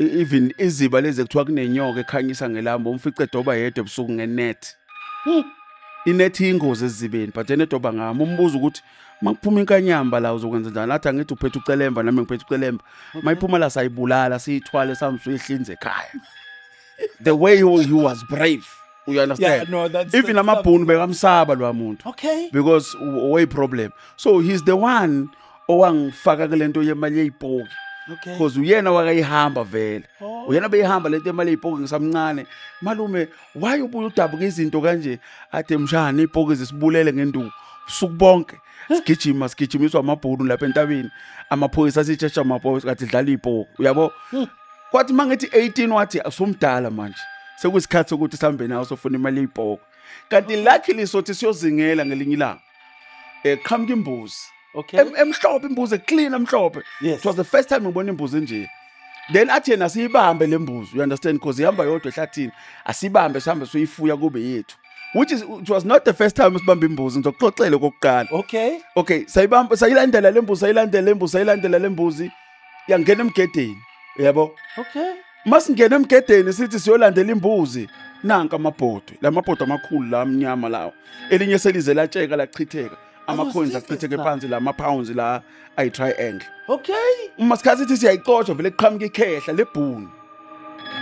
even iziba lezi kuthiwa kunenyoka ekhanyisa ngelamba umfice edoba yedwa ebusuku ngenet. Inet ingozi ezibeni but enedoba ngama umbuzo ukuthi makuphuma inkanyamba la uzokwenza njani athi angithi uphethe ucelemba nami ngiphethe ucelemba mayiphuma la sayibulala siyithwale samsuyihlinze ekhaya. The way he was brave, you understand? Yeah, no, that's even amabhunu bekamsaba lo muntu. Okay. Because way problem. So he's the one owangifaka kulento yemali yeyipoki. Okay. Because uyena wakayihamba vele. Oh. Uyena beyihamba lento yemali yeyipoki ngisamncane. Malume, why ubuye udabuka izinto kanje? Athe mshana ipoki zisibulele ngenduku. Sukubonke. Sigijimiswa amabhunu lapha entabeni. Amaphoyisa asitshesha amaphoyisa kathi dlala ipoki. Uyabo? Kwathi mangithi 18 wathi asumdala manje. Sekuyisikhathi sokuthi sihambe nawo sofuna imali yeyipoki. Kanti luckily sothi siyozingela ngelinye ilanga. Qhamuka imbuzi. Okay. Emhlophe imbuzi clean emhlophe. Yes. It was the first time ngibona imbuzi nje. Then athi yena siyibambe lembuzi. You understand because ihamba yodwa ehlathini. Asibambe sihambe soyifuya kube yethu. It was not the first time sibambe imbuzi ngizokuxoxela kokuqala. Okay. Okay, sayilandela lembuzi yangena emgedeni. Yabo? Okay. Masingena emgedeni sithi siyolandela imbuzi. Nanka amabhodwe. Lamabhodwe amakhulu la amnyama lawo. Elinye selize latsheka lachitheka. Ama-coins achitheke phansi la ama-pounds la ayi-triangle. Okay. Uma sikhathi sithi siyayixotsha vele kuqhamuka ikhehla lebhunu.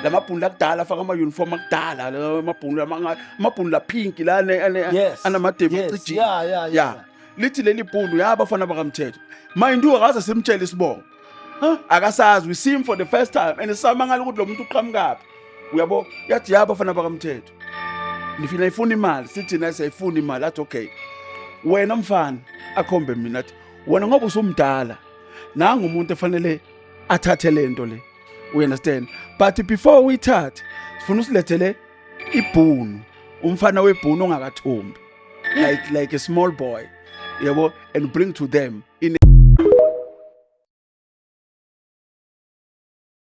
Lamabhunu lakudala afaka ama-uniform akudala amabhunu la pink la anamademu acijile. Yeah. Lithi leli bhunu yabafana bakamthetho. Mind you akaze simtshele isibongo. Akasazi we see him for the first time and samangala ukuthi lo muntu uqhamukaphi. Uyabo yathi yabafana bakamthetho. Nifina ifuna imali sithi na siyifuna imali athi okay. Wena mfana akhombe mina athi wena ngoba usumdala nanga umuntu efanele athathe lento le. You understand? But before we start sifuna usilethele ibhunu umfana webhunu ongakathombi like a small boy yabo and bring to them in